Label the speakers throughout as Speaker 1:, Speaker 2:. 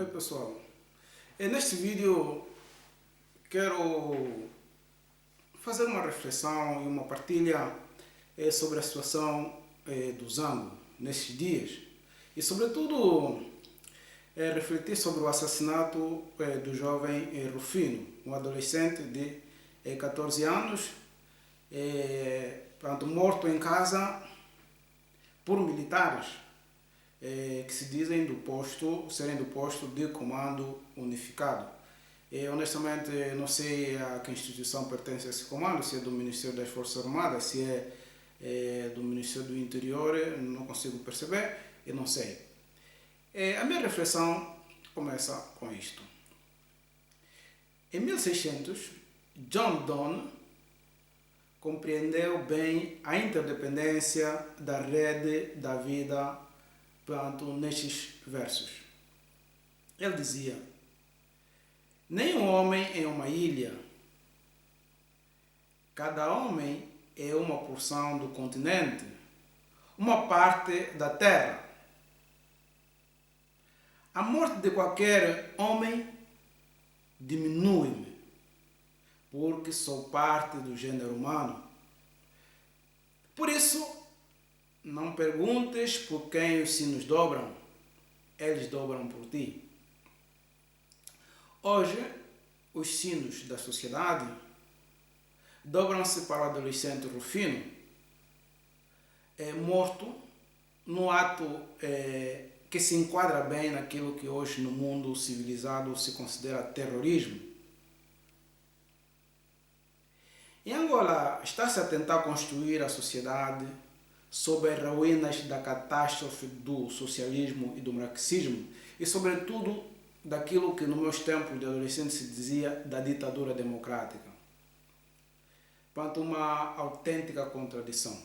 Speaker 1: Oi pessoal, neste vídeo quero fazer uma reflexão e uma partilha sobre a situação do Zango nestes dias e sobretudo refletir sobre o assassinato do jovem Rufino, um adolescente de 14 anos, morto em casa por militares que se dizem serem do posto de comando unificado. Honestamente, não sei a que instituição pertence a esse comando, se é do Ministério das Forças Armadas, se é do Ministério do Interior, não consigo perceber, eu não sei. A minha reflexão começa com isto. Em 1600, John Donne compreendeu bem a interdependência da rede da vida nestes versos. Ele dizia: nenhum homem é uma ilha, cada homem é uma porção do continente, uma parte da terra. A morte de qualquer homem diminui-me, porque sou parte do gênero humano. Por isso, não perguntes por quem os sinos dobram, eles dobram por ti. Hoje, os sinos da sociedade dobram-se para o adolescente Rufino, morto no ato que se enquadra bem naquilo que hoje no mundo civilizado se considera terrorismo. Em Angola, está-se a tentar construir a sociedade sob as ruínas da catástrofe do socialismo e do marxismo e, sobretudo, daquilo que, nos meus tempos de adolescente, se dizia da ditadura democrática. Portanto, uma autêntica contradição.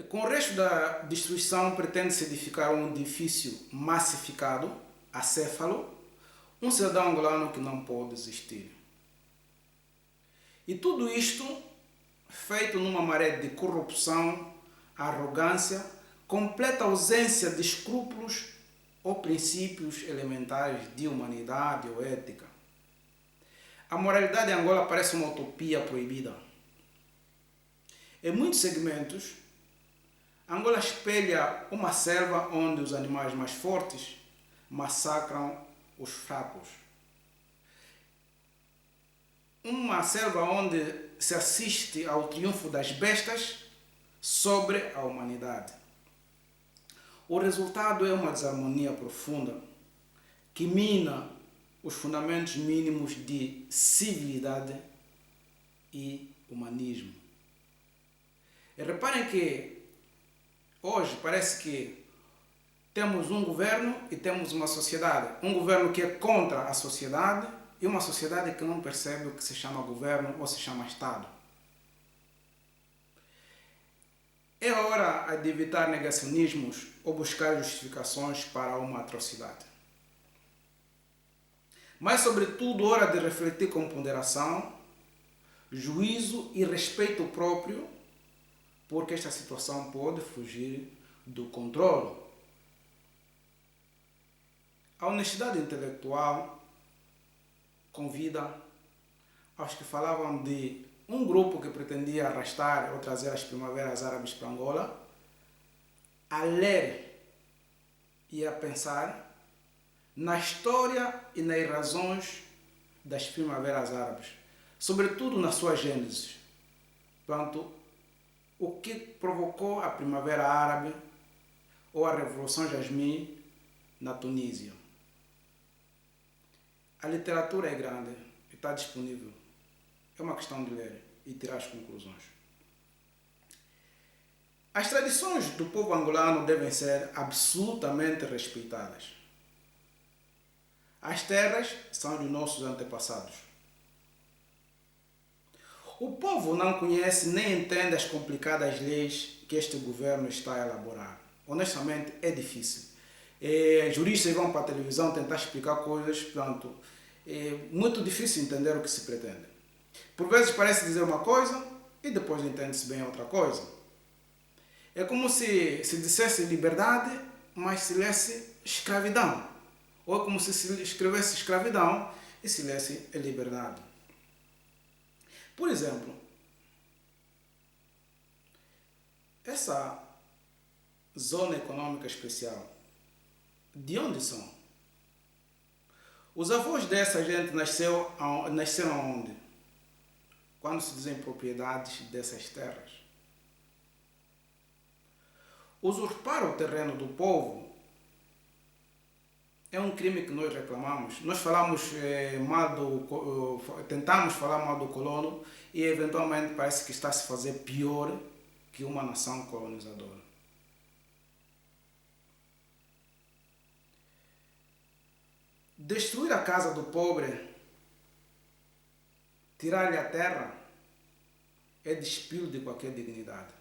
Speaker 1: Com o resto da destruição, pretende-se edificar um edifício massificado, acéfalo, um cidadão angolano que não pode existir. E tudo isto feito numa maré de corrupção, arrogância, completa ausência de escrúpulos ou princípios elementares de humanidade ou ética. A moralidade em Angola parece uma utopia proibida. Em muitos segmentos, Angola espelha uma selva onde os animais mais fortes massacram os fracos. Uma selva onde se assiste ao triunfo das bestas sobre a humanidade. O resultado é uma desarmonia profunda que mina os fundamentos mínimos de civilidade e humanismo. E reparem que hoje parece que temos um governo e temos uma sociedade. Um governo que é contra a sociedade e uma sociedade que não percebe o que se chama governo ou se chama Estado. É hora de evitar negacionismos ou buscar justificações para uma atrocidade. Mas, sobretudo, hora de refletir com ponderação, juízo e respeito próprio, porque esta situação pode fugir do controle. A honestidade intelectual convida aos que falavam de um grupo que pretendia arrastar ou trazer as primaveras árabes para Angola a ler e a pensar na história e nas razões das primaveras árabes, sobretudo na sua gênese. Portanto, o que provocou a primavera árabe ou a Revolução Jasmine na Tunísia. A literatura é grande e está disponível. É uma questão de ler e tirar as conclusões. As tradições do povo angolano devem ser absolutamente respeitadas. As terras são dos nossos antepassados. O povo não conhece nem entende as complicadas leis que este governo está a elaborar. Honestamente, é difícil. Juristas vão para a televisão tentar explicar coisas, portanto, é muito difícil entender o que se pretende. Por vezes parece dizer uma coisa e depois entende-se bem outra coisa. É como se dissesse liberdade mas se lesse escravidão. Ou é como se escrevesse escravidão e se lesse liberdade. Por exemplo, essa zona econômica especial, de onde são? Os avós dessa gente nasceram onde? Quando se dizem propriedades dessas terras. Usurpar o terreno do povo é um crime que nós reclamamos. Nós tentamos falar mal do colono e eventualmente parece que está a se fazer pior que uma nação colonizadora. Destruir a casa do pobre, tirar-lhe a terra, é despilo de qualquer dignidade.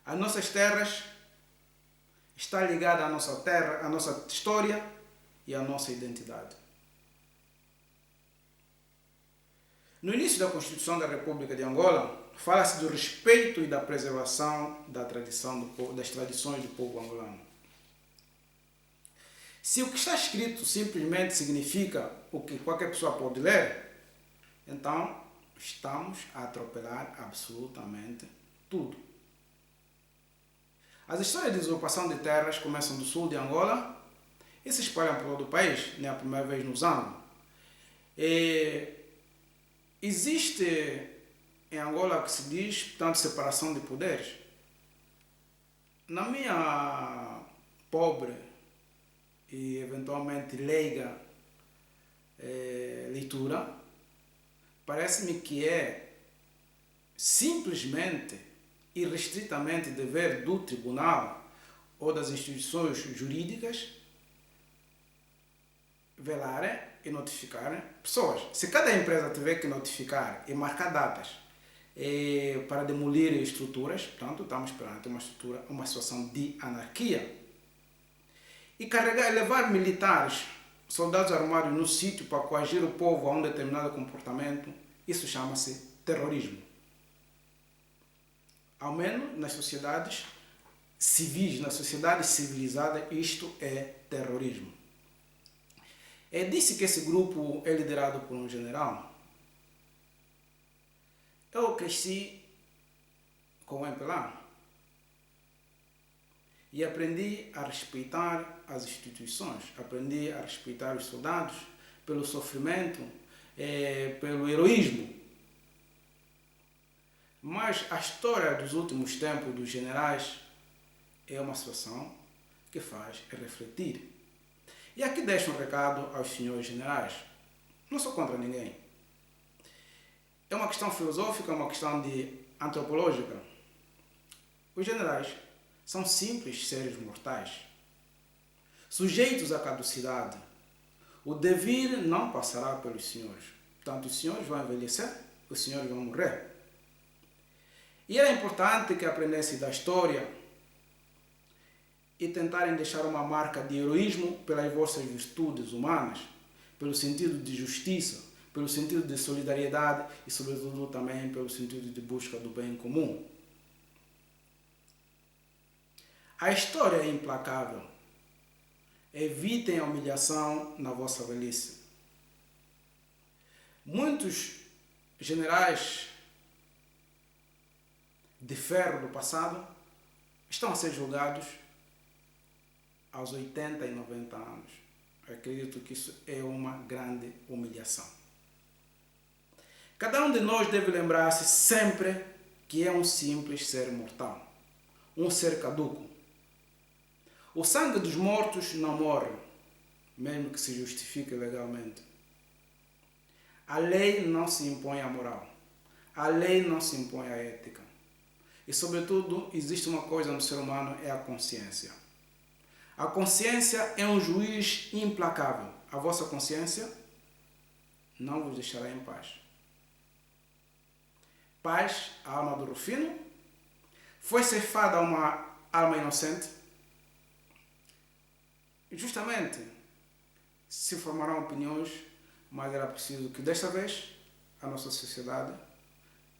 Speaker 1: As nossas terras estão ligadas à nossa terra, à nossa história e à nossa identidade. No início da Constituição da República de Angola, fala-se do respeito e da preservação das tradições do povo angolano. Se o que está escrito simplesmente significa o que qualquer pessoa pode ler, então estamos a atropelar absolutamente tudo. As histórias de usurpação de terras começam do sul de Angola e se espalham por todo o país, nem a primeira vez nos Zango. Existe em Angola o que se diz, portanto, separação de poderes. Na minha pobre e eventualmente leiga leitura, parece-me que é simplesmente e restritamente dever do tribunal ou das instituições jurídicas velarem e notificarem pessoas. Se cada empresa tiver que notificar e marcar datas para demolir estruturas, portanto, estamos perante uma situação de anarquia. E levar militares, soldados armados no sítio para coagir o povo a um determinado comportamento, isso chama-se terrorismo. Ao menos nas sociedades civis, na sociedade civilizada, isto é terrorismo. Disse que esse grupo é liderado por um general. Eu cresci com o MPLA e aprendi a respeitar as instituições, aprendi a respeitar os soldados pelo sofrimento, pelo heroísmo. Mas a história dos últimos tempos dos generais é uma situação que faz refletir. E aqui deixo um recado aos senhores generais. Não sou contra ninguém. É uma questão filosófica, é uma questão antropológica. Os generais são simples seres mortais, sujeitos à caducidade. O devir não passará pelos senhores. Portanto, os senhores vão envelhecer, os senhores vão morrer. E era importante que aprendessem da história e tentarem deixar uma marca de heroísmo pelas vossas virtudes humanas, pelo sentido de justiça, pelo sentido de solidariedade e, sobretudo, também pelo sentido de busca do bem comum. A história é implacável. Evitem a humilhação na vossa velhice. Muitos generais de ferro do passado estão a ser julgados aos 80 e 90 anos. Eu acredito que isso é uma grande humilhação. Cada um de nós deve lembrar-se sempre que é um simples ser mortal, um ser caduco. O sangue dos mortos não morre, mesmo que se justifique legalmente. A lei não se impõe à moral. A lei não se impõe à ética. E, sobretudo, existe uma coisa no ser humano, é a consciência. A consciência é um juiz implacável. A vossa consciência não vos deixará em paz. Paz, a alma do Rufino, foi ceifada a uma alma inocente. E justamente se formarão opiniões, mas era preciso que desta vez a nossa sociedade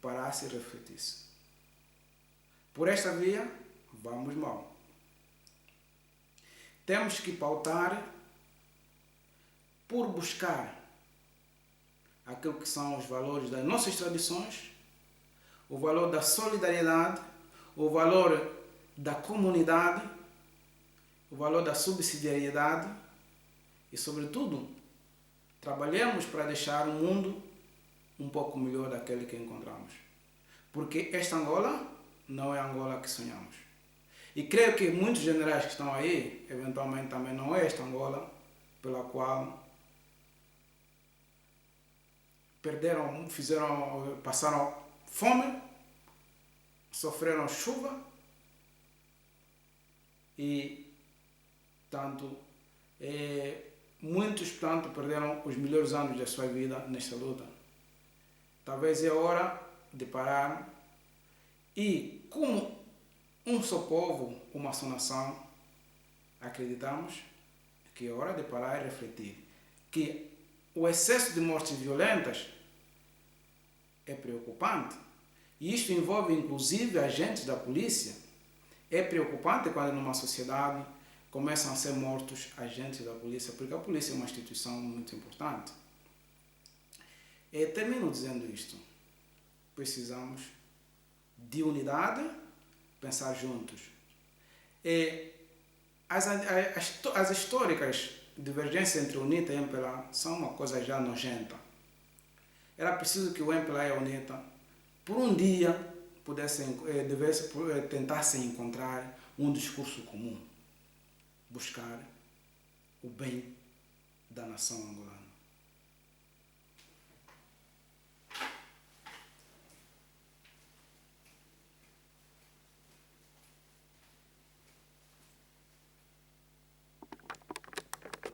Speaker 1: parasse e refletisse. Por esta via, vamos mal. temos que pautar por buscar aquilo que são os valores das nossas tradições, o valor da solidariedade, o valor da comunidade, o valor da subsidiariedade e, sobretudo, trabalhemos para deixar o mundo um pouco melhor daquele que encontramos. Porque esta Angola não é a Angola que sonhamos. E creio que muitos generais que estão aí, eventualmente também não é esta Angola pela qual passaram fome, sofreram chuva e muitos perderam os melhores anos da sua vida nesta luta. Talvez é hora de parar e, como um só povo, uma só nação, acreditamos que é hora de parar e refletir que o excesso de mortes violentas é preocupante. E isto envolve inclusive agentes da polícia. É preocupante quando numa sociedade começam a ser mortos agentes da polícia, porque a polícia é uma instituição muito importante. Termino dizendo isto. Precisamos de unidade, pensar juntos. As históricas divergências entre o UNITA e o MPLA são uma coisa já nojenta. Era preciso que o MPLA e a UNITA, por um dia, tentassem encontrar um discurso comum, buscar o bem da nação angolana.